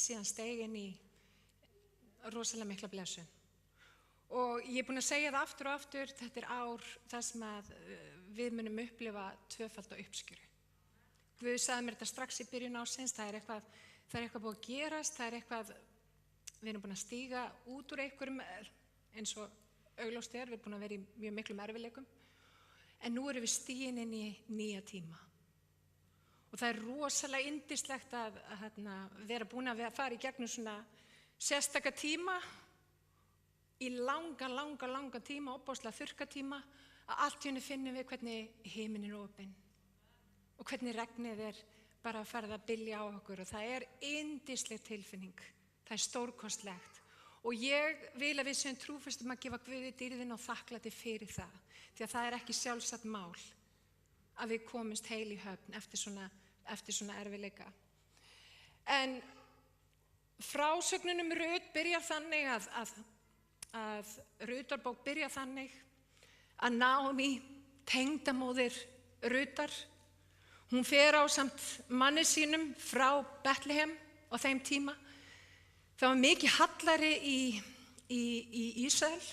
síðan steig inn í rosalega mikla blessun. Og ég búin að segja það aftur og aftur, þetta ár þar sem að við munum upplifa tvöfalda uppskjöru. Guð sagði mér þetta strax í byrjun ársins, það er eitthvað búið að gerast, við erum búin að stíga út úr einhverjum, eins og augljóst við erum búin að vera í mjög miklum erfiðleikum, en nú erum við stigin inn í nýja tíma. Og það er rosalega yndislegt að vera búin að fara í gegnum svona sérstaka tíma, í langa tíma, ofboðslega þurrka tíma, að allt í einu finnum við hvernig himinn er opinn og hvernig regnið er bara farið að bylja á okkur og það er yndisleg tilfinning, það er stórkostlegt og ég vil að við séum trúfastum að gefa Guði dýrðina og þakklæti fyrir það, því að það er ekki sjálfsagt mál að við komumst heil í höfn eftir svona erfiðleika. En frásögnin Rut byrjar þannig að Rutarbók byrjar þannig að Naomi, tengdamóðir Rutar, hún fer ásamt manni sínum frá Betlehem á þeim tíma. Það var mikið hallæri í Ísrael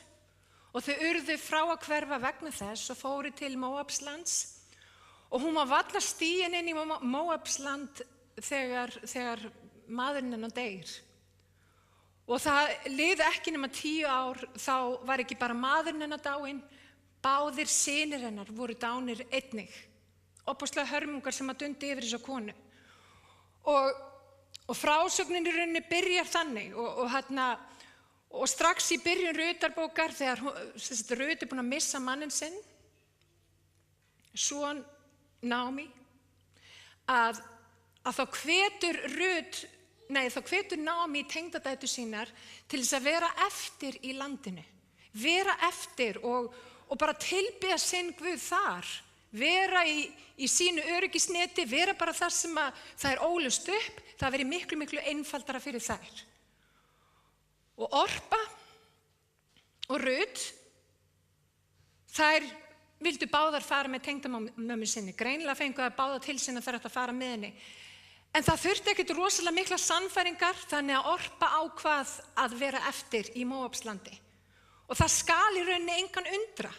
og þau urðu frá að hverfa vegna þess og fóru til Móabslands og hún var varla stigin inn í Móabsland þegar maðurinn hennar deyr. Og það liði ekki nema 10 ár, þá var ekki bara maðurinn hennar dáinn, báðir synir hennar voru dánir einnig. Ofboðslega hörmungar sem að dundi yfir þessa konu. Og frásögnin í rauninni byrjar þannig og strax í byrjun Rutarbókar þegar Rut búin að missa manninn sinn, son Naomi, að þá hvetur Naomi tengdadætur sínar til þess að vera eftir í landinu, vera eftir og bara tilbiðja sinn Guð þar, vera í sínu öryggisneti, vera bara þar sem að það er ólust upp, það veri miklu einfaldara fyrir þær. Og Orpa og Rut, þær vildu báðar fara með tengdamömmu sinni, greinilega fengu að báða til sinni að þær ættu að fara með henni. En það þurfti ekkert rosalega mikla sannfæringar, þannig að Orpa ákvað að vera eftir í Móabslandi. Og það skal í rauninni engan undra.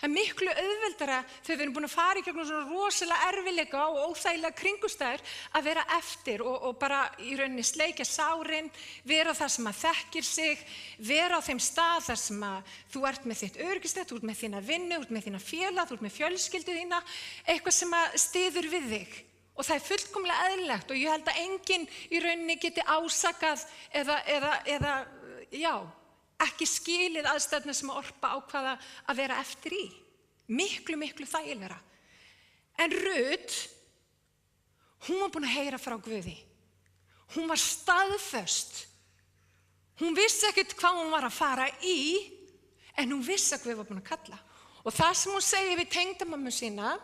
Það er miklu auðveldara þegar við erum búin að fara í gegnum svona rosalega erfiðleika og óþægilega kringumstæður að vera eftir og bara í rauninni sleikja sárin, vera þar sem að þekkir sig, vera á þeim stað þar sem að þú ert með þitt öryggisnet, þú ert með þína vinnu, þú ert með þína félag, þú ert með fjölskyldu þína, eitthvað sem að styður við þig. Og það er fullkomlega eðlilegt og ég held að enginn í rauninni geti ásakað eða ekki skilið aðstæðna sem Orpa ákvaða að vera eftir í. Miklu þægilegra. En Rut, hún var búin að heyra frá Guði. Hún var staðföst. Hún vissi ekkert hvað hún var að fara í, en hún vissi að Guð var búin að kalla. Og það sem hún segir við tengdamömmu sína,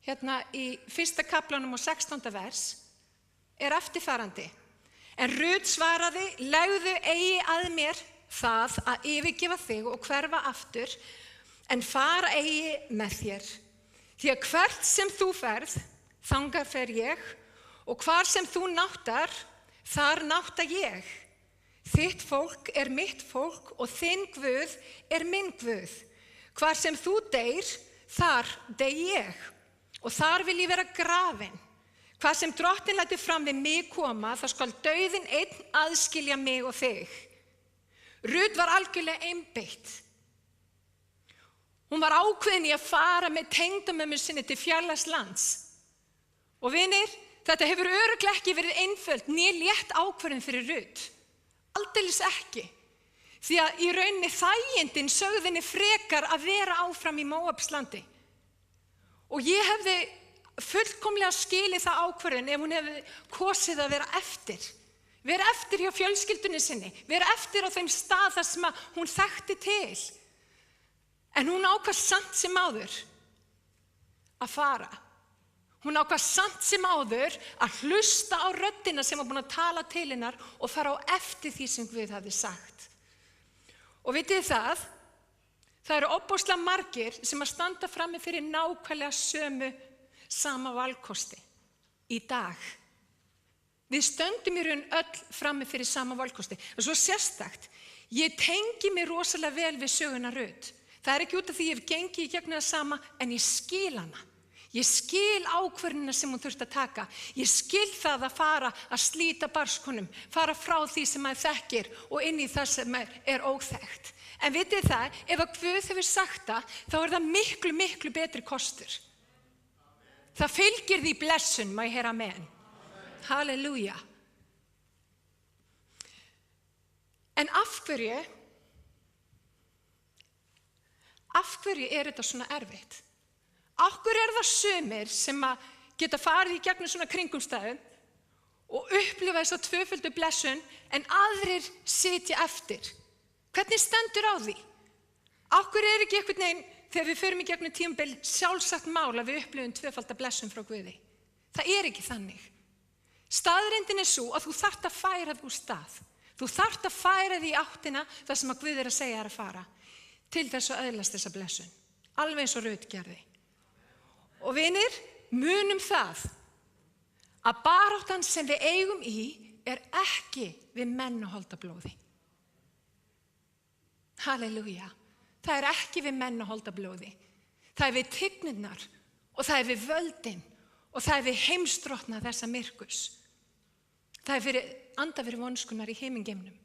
hérna í 1. kaflanum og 16. vers, er eftirfarandi. En Rut svaraði, legðu eigi að mér það að yfirgefa þig og hverfa aftur, en fara eigi með þér. Því að hvert sem þú ferð, þangað fer ég, og hvar sem þú náttar, þar nátta ég. Þitt fólk er mitt fólk og þinn Guð er minn Guð. Hvar sem þú deyr, þar dey ég, og þar vil ég vera grafin. Hvað sem Drottinn lætur fram við mig koma, þá skal dauðinn einn aðskilja mig og þig. Rut var algjörlega einbeitt. Hún var ákveðin í að fara með tengdamömmu sinni til fjarlægs lands. Og vinir, þetta hefur örugglega ekki verið einföld né létt ákvörðun fyrir Rut. Aldeilis ekki. Því að í rauninni þægindin sögðu henni frekar að vera áfram í Móabslandi. Og ég hefði fullkomlega skilið það ákvörðun ef hún hefði kosið að vera eftir. Vera eftir hjá fjölskyldunni sinni, vera eftir á þeim stað þar sem hún þekkti til. En hún ákvað samt sem áður að fara. Hún ákvað samt sem áður að hlusta á röddina sem var búin að tala til hennar og fara á eftir því sem Guð hafði sagt. Og vitið það eru ofboðslega margir sem að standa frammi fyrir nákvæmlega sama valkosti í dag. Við stöndum í raun öll frammi fyrir sama valkosti. Og svo sérstakt, ég tengi mig rosalega vel við söguna Rut. Það er ekki út af því ég hef gengið í gegnum það sama, en ég skil hana. Ég skil ákvörðunina sem hún þurfti að taka. Ég skil það að fara að slíta barskonum, fara frá því sem maður þekkir og inn í það sem er óþekkt. En vitið það, ef að Guð hefur sagt það, þá er það miklu, miklu betri kostur. Það fylgir því blessun, má ég heyra amen. Halleluja. En af hverju er þetta svona erfitt? Af hverju er það sumir sem að geta farið í gegnum svona kringumstæðum og upplifa þessa tvöföldu blessun en aðrir sitja eftir? Hvernig stendur á því? Af hverju er ekki einhvern veginn, þegar við förum í gegnum tímabil, sjálfsagt mál að við upplifum tvöfalda blessun frá Guði? Það er ekki þannig. Staðreyndin er svo að þú þarft að færa þig úr stað. Þú þarft að færa þig í áttina það sem að Guð er að segja að fara til þess að öðlast þessa blessun. Alveg eins og Rut gerði. Og vinir, munum það að baráttan sem við eigum í er ekki við menn og holdablóði. Halleluja. Það er ekki við menn og holdablóði. Það er við tignirnar og það er við völdin og það er við heimsdrottna þessa myrkus. Það er fyrir anda fyrir vonskunar í himingeimnum.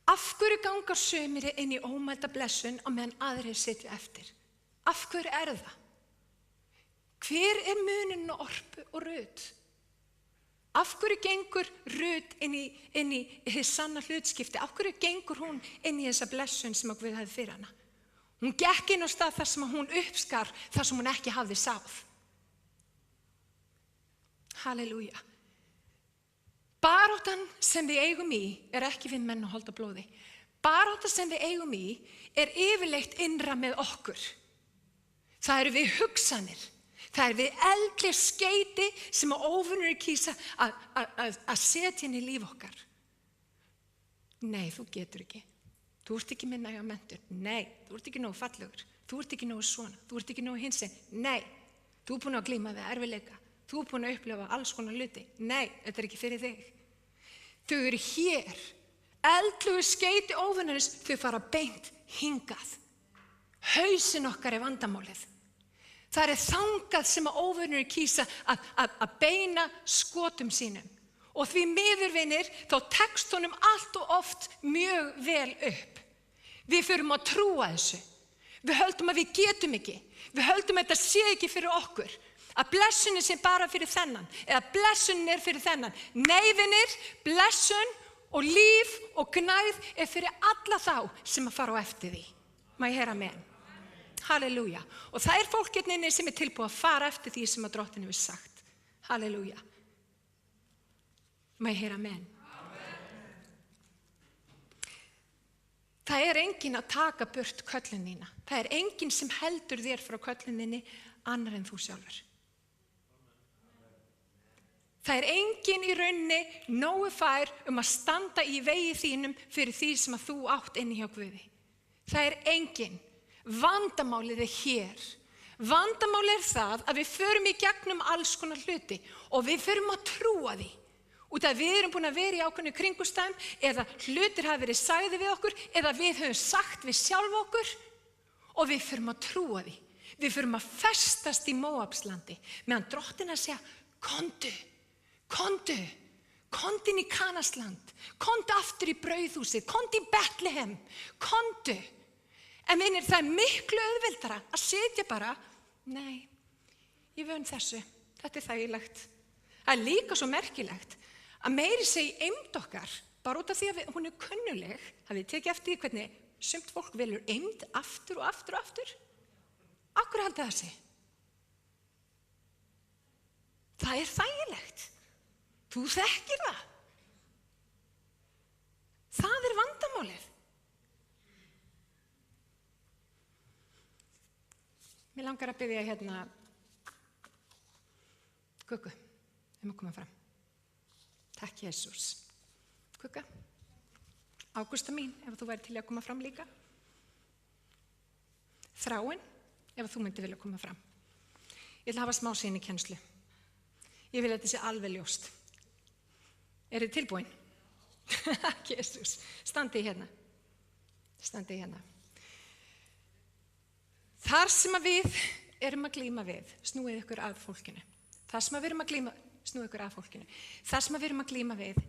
Af hverju gangar sumir inn í ómælda blessun á meðan aðrir sitja eftir? Af hverju er það? Hver er munurinn á Orpu og Rut? Af hverju gengur Rut inn í hið sanna hlutskipti? Af hverju gengur hún inn í þessa blessun sem Guð hafði fyrir hana? Hún gekk inn á stað þar sem hún uppskar þar sem hún ekki hafði sáð. Halleluja. Baráttan sem við eigum í er ekki við menn og holdablóði. Baráttan sem við eigum í er yfirleitt innra með okkur. Það eru við hugsanir. Það er við eldri skeyti sem að óvinnur kýsa að setja inn í líf okkar. Nei, þú getur ekki. Þú ert ekki með næga menntun. Nei, þú ert ekki nógu fallegur. Þú ert ekki nógu svona. Þú ert ekki nógu hinsegin. Nei, þú ert búin að glíma við erfiðleika. Þú ert búin að upplifa alls konar hluti. Nei, þetta er ekki fyrir þig. Þau eru hér. Eldlugu skeyti óvinnarins, þau fara beint hingað. Hausinn okkar er vandamálið. Það er þangað sem að óvinnur kýsa að beina skotum sínum. Og því miður vinir, þá tekst honum allt og oft mjög vel upp. Við förum að trúa þessu. Við höldum að við getum ekki. Við höldum að þetta sé ekki fyrir okkur. Að blessunin sé bara fyrir þennan. Eða blessunin er fyrir þennan. Nei vinir, blessun og líf og gnægð er fyrir alla þá sem að fara á eftir því. Má ég heyra amen? Halleluja. Og það er fólk hérna sem er tilbúið að fara eftir því sem að Drottinn hefur sagt. Halleluja. Má ég heyra amen? Það er enginn að taka burt köllun þína. Það er enginn sem heldur þér frá köllun þinni annar en þú sjálfur. Það er enginn í rauninni nógu fær að standa í vegi þínum fyrir því sem að þú átt inni hjá Guði. Það er enginn. Vandamálið er hér. Vandamálið er það að við förum í gegnum alls konar hluti og við förum að trúa því. Út af við erum búin að vera í ákveðnu kringumstæðum eða hlutir hafa verið sagði við okkur eða við höfum sagt við sjálf okkur og við förum að trúa því. Við förum að festast í Móabslandi meðan Drottinn að segja, komdu inn í Kanasland, komdu aftur í brauðhúsið, komdu í Betlehem, komdu. En vinir, það er miklu auðveldara að sitja bara, nei, ég vön þessu, þetta er þægilegt. Það er líka svo merkilegt að meiri segi eymd okkar, bara út af því að hún er kunnuleg, hafið tekið eftir því hvernig sumt fólk velur eymd aftur og aftur og aftur. Af hverju haldið það sig? Það er þægilegt. Þú þekkir það. Það er vandamálið. Mér langar að biðja hérna Guggu, að koma fram. Takk Jesús. Gugga, Ágústa mín, ef þú væri til að koma fram líka. Þráin, ef þú myndi vilja koma fram. Ég ætla að hafa smá sýnikennslu. Ég vil að þetta sé alveg ljóst. Eru þið tilbúin? Jesus, standið hérna. Standið hérna. Þar sem að við erum að glíma við, snúið ykkur að fólkinu. Það sem að við erum að glíma, snúið ykkur að fólkinu. Það sem að við erum að glíma við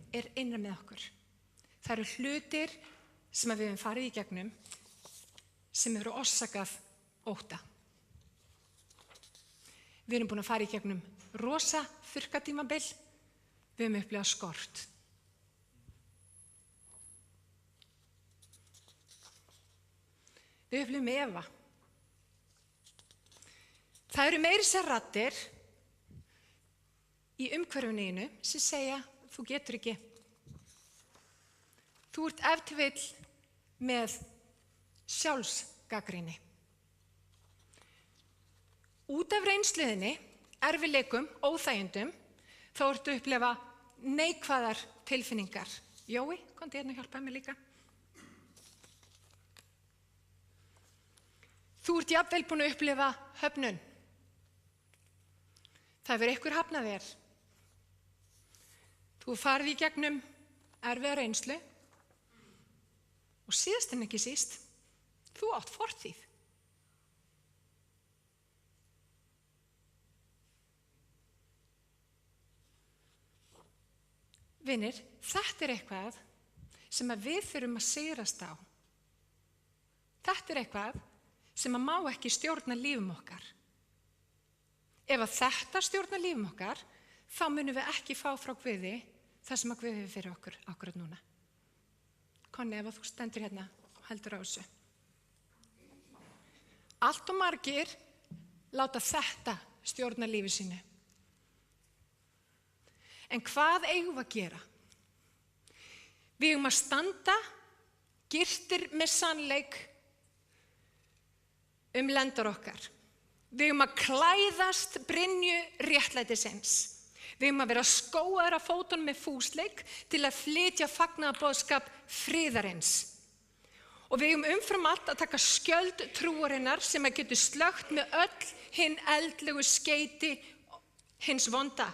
innra með okkur. Það eru hlutir sem að við höfum farið í gegnum sem eru orsakað ótta. Við erum búin að fara í gegnum rosa þurrkatímabil, við höfum upplifað skort. Við upplifum efa. Það eru meiri sér raddir í umhverfinu sem segja, þú getur ekki. Þú ert ef til vill með sjálfsgagnrýni. Út af reynsluðinni, erfiðleikum, óþægindum, þá ertu að upplifa neikvæðar tilfinningar. Jói, komdu hérna að hjálpa mér líka. Þú ert jafnvel búin að upplifa höfnun. Það hefur einhver hafnað þér. Þú farið í gegnum erfiða reynslu og síðast en ekki síst, þú átt fortíð. Vinir, þetta eitthvað sem að við þurfum að sigrast á. Þetta eitthvað sem að má ekki stjórna lífum okkar. Ef að þetta stjórna lífum okkar, þá munum við ekki fá frá Guði það sem að Guði hefur fyrir okkur akkurat núna. Konni, ef þú stendur hérna og heldur á þessu. Allt og margir láta þetta stjórna lífi sínu. En hvað eigum við að gera? Við eigum að standa girtir með sannleik lendar okkar. Við eigum að klæðast brynju réttlætisins. Við eigum að vera skóaðir af fótunum með fúsleik til að flytja fagnaðarboðskap friðarins. Og við eigum umfram allt að taka skjöld trúarinnar sem að getur slökkt með öll hinn eldlegu skeyti hins vonda.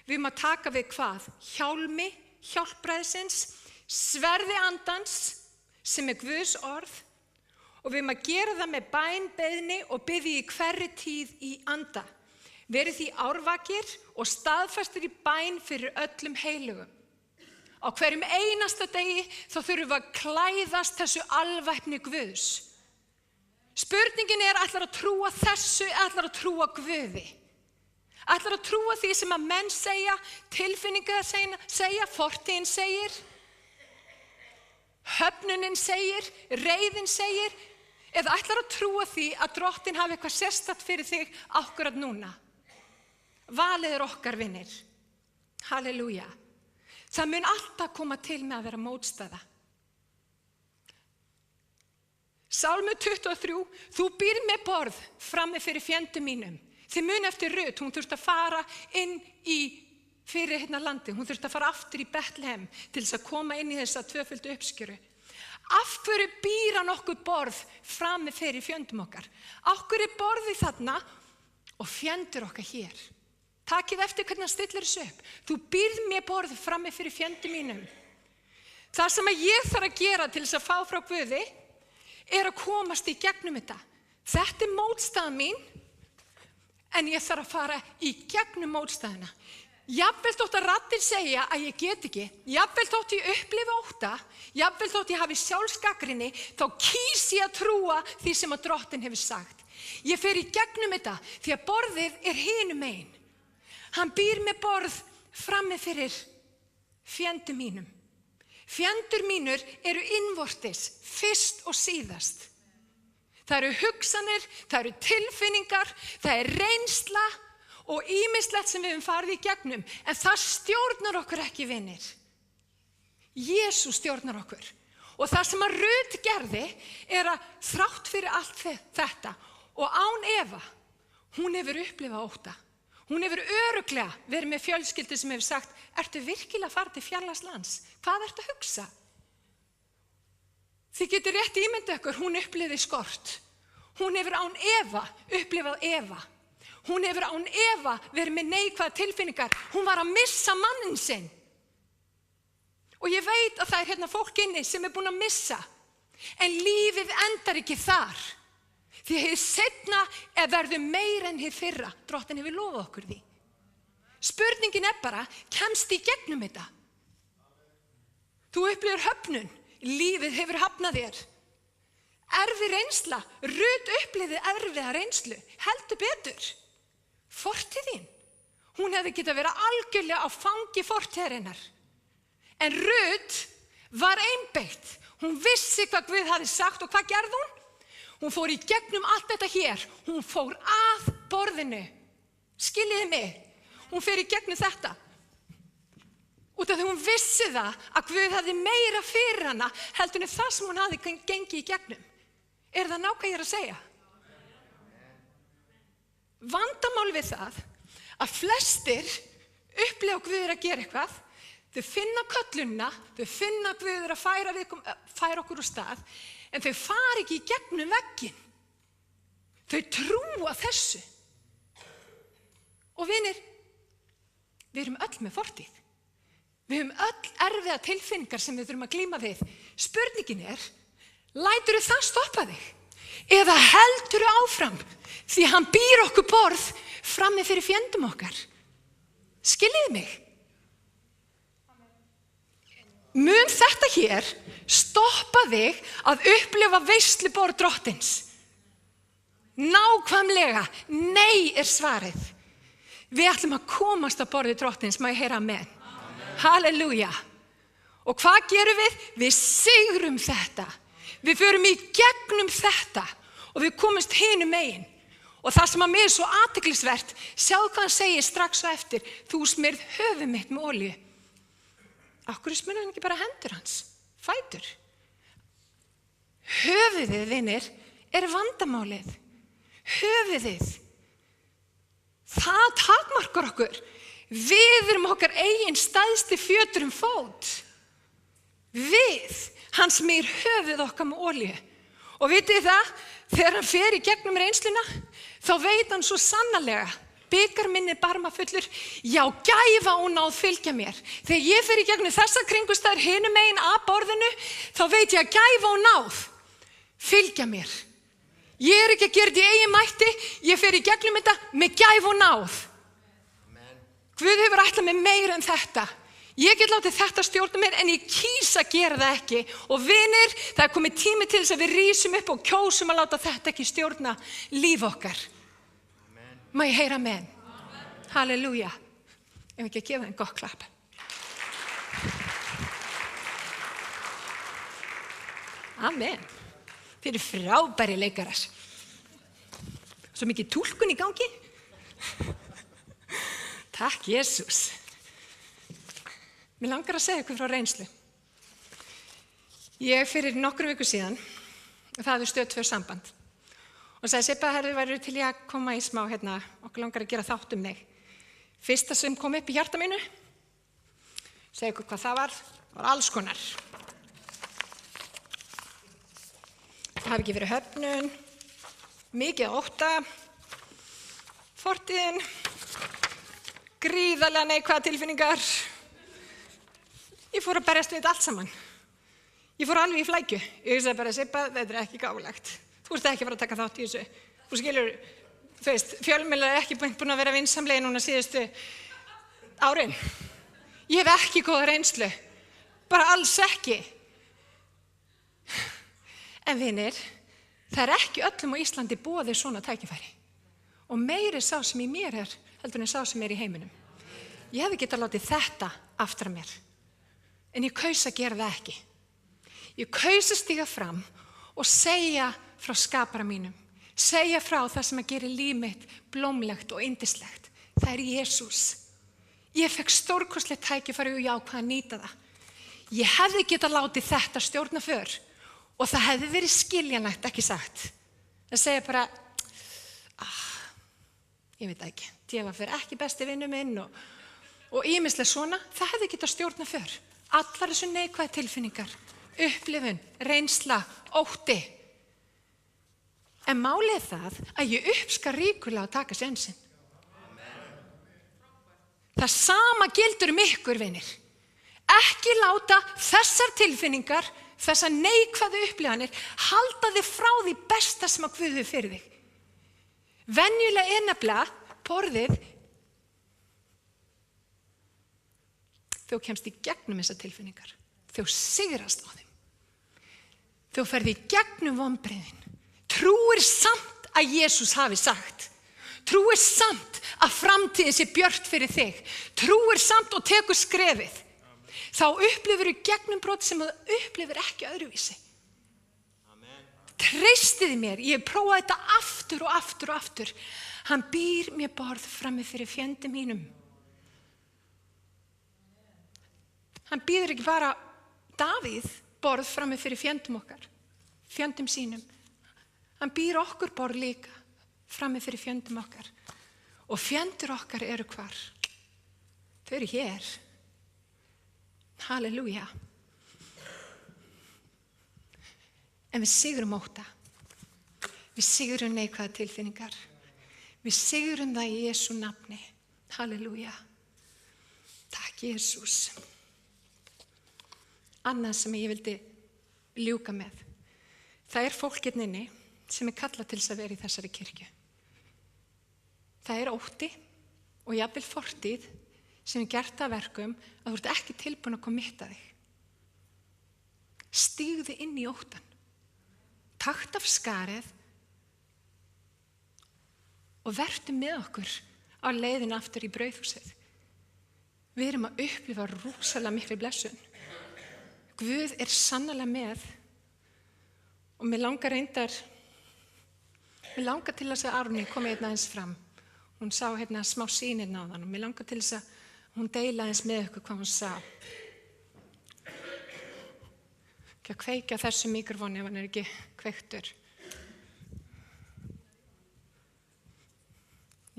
Við eigum að taka við hvað? Hjálmi, hjálpræðisins, sverði andans sem er Guðs orð og við eigum að gera það með bæn, beiðni og biðja í hverri tíð í anda. Verið því árvakir og staðfastir í bæn fyrir öllum heilugum. Á hverjum einasta degi þá þurfum við að klæðast þessu alvæpni Guðs. Spurningin ætlar að trúa þessu, ætlar að trúa Guði. Ætlar að trúa því sem að menn segja, tilfinningar segja, fortíðin segir, höfnunin segir, reiðin segir, eða ætlar að trúa því að Drottinn hafi eitthvað sérstakt fyrir þig akkurat núna. Valið okkar, vinir. Halleluja. Það mun alltaf koma til með að vera mótstaða. Sálmur 23, þú býrð með borð frammi fyrir fjendum mínum. Þið muni eftir Rut, hún þurfti að fara inn fyrir landi, hún þurfti að fara aftur í Betlehem til þess að koma inn í þessa tvöföldu uppskjöru. Af hverju býr hann okkur borð frammi fyrir fjöndum okkar? Af hverju borðið þarna og fjendur okkar hér? Takið eftir hvernig hann stillir þessu upp. Þú býrð mér borð frammi fyrir fjöndum mínum. Það sem að ég þarf að gera til þess að fá frá Guði að komast í gegnum þetta. Þetta mótstaða mín. En ég þarf að fara í gegnum mótstæðina. Jafnvel þótt að raddir segja að ég get ekki, jafnvel þótt ég upplifi ótta, jafnvel þótt ég hafi sjálfsgagnrýni, þá kýs ég að trúa því sem að Drottinn hefur sagt. Ég fer í gegnum þetta því að borðið hinum megin. Hann býr með borð frammi fyrir fjendum mínum. Fjendur mínur eru innvortis, fyrst og síðast. Það eru hugsanir, það eru tilfinningar, það reynsla og ýmislegt sem við höfum farið í gegnum. En það stjórnar okkur ekki, vinir. Jesús stjórnar okkur. Og það sem að Rut gerði að þrátt fyrir allt þetta og án efa, hún hefur upplifað ótta. Hún hefur örugglega verið með fjölskyldu sem hefur sagt, ertu virkilega að fara til fjarlægs lands? Hvað ertu að hugsa? Þið getur rétt ímyndað ykkur, hún upplifði skort. Hún hefur án efa upplifað efa. Hún hefur án efa verið með neikvæðar tilfinningar. Hún var að missa manninn sinn. Og ég veit að það er hérna fólk inni sem er búin að missa. En lífið endar ekki þar. Því hið seinna verður meira en hið fyrra. Drottinn hefur lofað okkur því. Spurningin er bara, kemst í gegnum þetta? Þú upplifir höfnun. Lífið hefur hafnað þér. Erfið reynsla. Rut upplifið erfiða reynslu. Heldur betur. Fortíðin. Hún hefði getað verið algjörlega á fangi fortíðarinnar. En Rut var einbeitt. Hún vissi hvað Guð hafði sagt og hvað gerði hún? Hún fór í gegnum allt þetta hér. Hún fór að borðinu. Skiljiði mig. Hún fer í gegnum þetta. Út af því hún vissi það að Guð hafði meira fyrir hana heldur en það sem hún hafði gengið í gegnum. Er það nákvæmt ég er að segja? Vandamál við það að flestir upplifa Guð er að gera eitthvað. Þau finna köllunina, þau finna Guð er að færa okkur úr stað, en þau fara ekki í gegnum vegginn. Þau trúa þessu. Og vinir, við erum öll með fortíð. Við höfum öll erfiða tilfinningar sem við þurfum að glíma við. Spurningin er, læturðu það stoppa þig? Eða heldurðu áfram? Því hann býr okkur borð frammi fyrir fjendum okkar. Skiljiði mig? Mun þetta hér stoppa þig að upplifa veisluborð Drottins? Nákvæmlega, nei er svarið. Við ætlum að komast á borði Drottins, má ég heyra amen. Halleluja. Og hvað gerum við? Við sigrum þetta. Við förum í gegnum þetta og við komumst hinum megin. Og það sem að mér er svo athyglisvert, sjáðu hvað hann segir strax á eftir, þú smyrð höfuð mitt með olíu. Af hverju smyrði hann ekki bara hendur hans? Fætur. Höfuðið, vinir, er vandamálið. Höfuðið. Það takmarkar okkur. Við erum okkar eigin stæðsti fjötur fót. Við, hann smyr höfuð okkar með olíu. Og vitið það, þegar hann fer í gegnum reynsluna, þá veit hann svo sannarlega, bikar minni barmafullur, já, gæfa og náð fylgja mér. Þegar ég fer í gegnum þessa kringustæður hinum megin að borðinu, þá veit ég að gæfa og náð fylgja mér. Ég er ekki að gera þetta í eigin mætti, ég fer í gegnum þetta með gæfa og náð. Guð hefur ætlað mér meira en þetta. Ég get látið þetta stjórna mér, en ég kýs að gera það ekki. Og vinir, það er komið tími til þess að við rísum upp og kjósum að láta þetta ekki stjórna líf okkar. Má ég heyra amen? Halleluja. Ef ekki að gefa þeim gott klapp. Amen. Þið eru frábæri leikarar. Svo mikið túlkun í gangi. Takk, Jesús. Mér langar að segja ykkur frá reynslu. Ég fyrir nokkrum viku síðan, það hefði Stöð 2 samband. Og sagði, Sibba, væru til ég að koma í smá, okkur langar að gera þátt um þig. Fyrsta sem kom upp í hjarta mínu, segja ykkur hvað það var alls konar. Það hafi ekki verið höfnun, mikið ótta, fortíðin, gríðarlega neikvæðar tilfinningar. Ég fór að berjast við þetta allt saman. Ég fór alveg í flækju. Ég sagði bara, Sibba, þetta er ekki gáfulegt. Þú ert ekki að fara að taka þátt í þessu. Þú skilur, fjölmiðlar er ekki búin að vera vinsamlegir núna síðustu árin. Ég hef ekki góða reynslu. Bara alls ekki. En vinir, það er ekki öllum á Íslandi boðið svona tækifæri. Og meiri sá sem í mér er, heldur en sá sem er í heiminum. Ég hefði getað látið þetta aftur að mér. En ég kaus að gera það ekki. Ég kaus að stíga fram og segja frá skapara mínum. Segja frá það sem að gera líf mitt blómlegt og yndislegt. Það er Jesús. Ég fekk stórkostlegt tækifæri og ég ákvað að nýta það. Ég hefði getað látið þetta stjórna för og það hefði verið skiljanlegt, ekki sagt. Það segja bara, ég veit ekki, djefa fyrir ekki besti vinur minn og ýmislega svona, það hefði getað stjórna för. Allar þessu neikvæð tilfinningar, upplifun, reynsla, ótti. En málið það að ég uppskar ríkulega að taka sénsinn. Það sama gildur ykkur, vinir. Ekki láta þessar tilfinningar, þessar neikvæðu upplifanir, halda þig frá því besta sem að Guð hefur fyrir þig. Venjulega nefnilega borðið, þú kemst í gegnum þessar tilfinningar. Þú sigrast á þeim. Þú ferð í gegnum vonbrigðin. Trúir samt að Jesús hafi sagt. Trúir samt að framtíðin sé björt fyrir þig. Trúir samt og tekur skrefið. Þá upplifir þú gegnumbrot sem þú upplifir ekki öðruvísi. Treystiði mér, ég prófaði þetta aftur og aftur og aftur. Hann býr mér borð frammi fyrir fjendum mínum. Hann býður ekki bara Davíð borð frammi fyrir fjendum okkar, fjendum sínum. Hann býr okkur borð líka frammi fyrir fjendum okkar. Og fjendur okkar eru hvar? Þau eru hér. Halleluja. En við sigrum ótta. Við sigrum neikvæða tilfinningar. Við sigrum það í Jesú nafni. Halleluja. Takk Jesús. Annað sem ég vildi ljúka með. Það fólk hérna inni sem kallað til þess að vera í þessari kirkju. Það ótti og jafnvel fortíð sem gert að verkum að þú ert ekki tilbúin að kommitta þig. Stígðu inn í óttan. Takt af skarið og vertu með okkur á leiðin aftur í brauðhúsið. Við erum að upplifa rosalega miklu blessun. Guð sannarlega með og mér langar til þess að Árný komi hérna aðeins fram. Hún sá hérna smá sýnin á þann og mér langar til þess að hún deila aðeins með ykkur hvað hún sá. Ekki að kveikja þessu mikrofóni ef hann ekki kveiktur.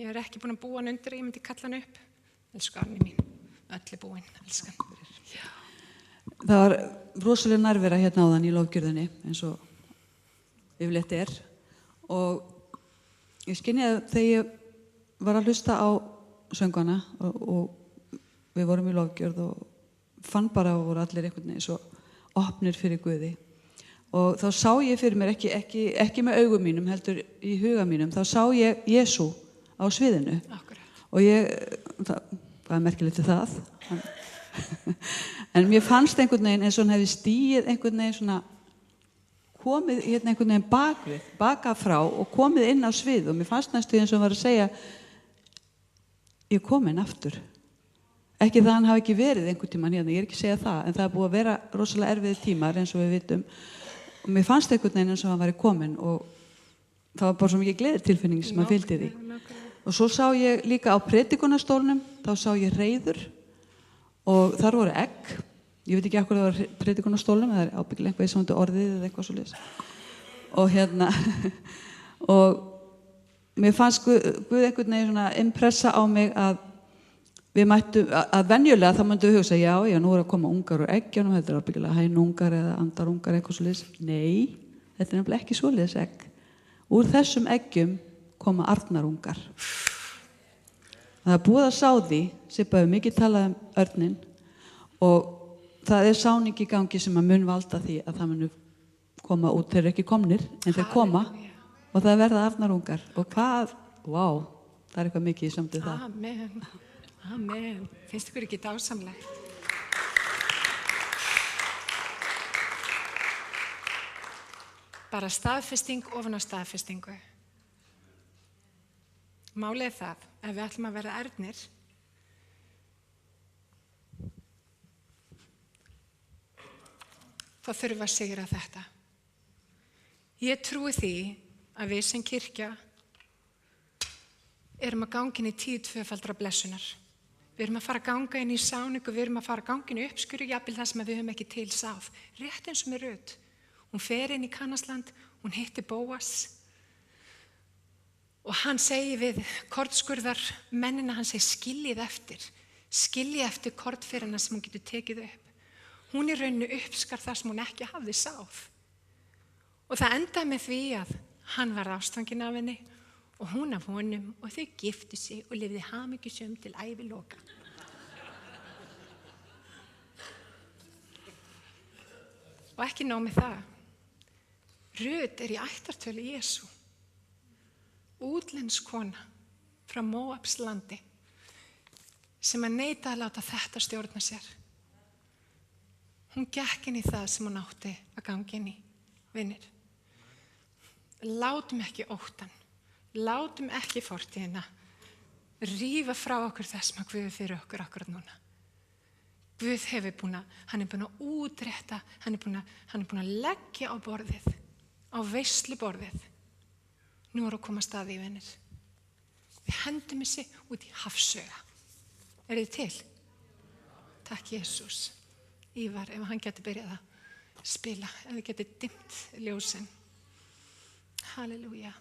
Ég ekki búin að búa hann undir, ég myndi kalla hann upp. Elsku Árný mín, öll búin, elskan. Það var rosalega nærvera hérna áðan í lofgjörðinni eins og yfirleitt og ég skynjaði þegar ég var að hlusta á söngana og við vorum í lofgjörð og fann bara að voru allir einhvern veginn svo opnir fyrir Guði og þá sá ég fyrir mér ekki með augum mínum heldur í huga mínum, þá sá ég Jesú á sviðinu. Akkurat. Og það merkilegt það en mér fannst einhvern veginn eins og hann hefði stigið einhvern veginn svona komið hérna einhvern veginn baka frá og komið inn á svið og mér fannst næstu eins og hann var að segja ég kom inn aftur. Ekki það hann hafi ekki verið einhvern tímann hérna, ég ekki að segja það, en það búið að vera rosalega erfiðir tímar eins og við vitum og mér fannst einhvern veginn eins og hann væri kominn og það var bara svo mikið gleðitilfinning sem hann fylgdi því. Og svo sá ég líka á predikunarstólnum, þá sá ég reiður og þar voru egg. Ég veit ekki af hverju það var predikunarstólnum, það ábyggilega eitthvað í svona orðið eða eitthvað svoleiðis. Og og mér fannst Guð einhvern veginn svona impressa á mig að við mættum, að venjulega þá myndum við hugsa, já, nú að koma ungar úr eggjunum, þetta ábyggilega hænungar eða andarungar eitthvað svoleiðis. Nei, þetta nefnilega ekki svoleiðis egg. Úr þessum eggjum koma arnarungar. Það búið að sá því, Sibba hefur mikið talað örninn og það sáning í gangi sem að mun valda því að það munu koma út, þeir ekki komnir en þeir koma og það verða arnarungar og hvað, vá, það eitthvað mikið í samtið það. Amen, amen, finnst ykkur ekki dásamlegt? Bara staðfesting ofan á staðfestingu. Málið það, ef við ætlum að vera ernir, þá þurfum við að sigra þetta. Ég trúi því að við sem kirkja erum að ganga inn í tíð tvöfaldra blessunar. Við erum að fara að ganga inn í sáningu, við erum að fara að ganga inn í uppskuru, jafnvel það sem við höfum ekki til sáð. Rétt eins og með Rut. Hún fer inn í Kanasland, hún hittir Bóas og hann segir við kornskurðar mennina, hann segir skiljið eftir kornferina sem hún getur tekið upp. Hún í rauninu uppskar það sem hún ekki hafði sáð. Og það endaði með því að hann var ástfanginn af henni og hún af honum og þau giftu sig og lifði hamingjusöm til æviloka. Og ekki nóg með það. Rut í ættartölu Jesú. Útlenskona frá Móabs landi sem að neita að láta þetta stjórna sér. Hún gekk inn í það sem hún átti að ganga inn í, vinir. Látum ekki óttann, látum ekki fortíðina rífa frá okkur það sem að Guð fyrir okkur akkurat núna. Guð hefur hann er búinn að útrétta, hann er búinn að leggja á borðið, á veisluborðið. Nú að koma staði í, vinir. Við hendum þessi út í hafsauga. Þið til? Takk Jesús. Ívar, ef hann geti byrjað að spila, ef þið geti dimmt ljósin. Halleluja.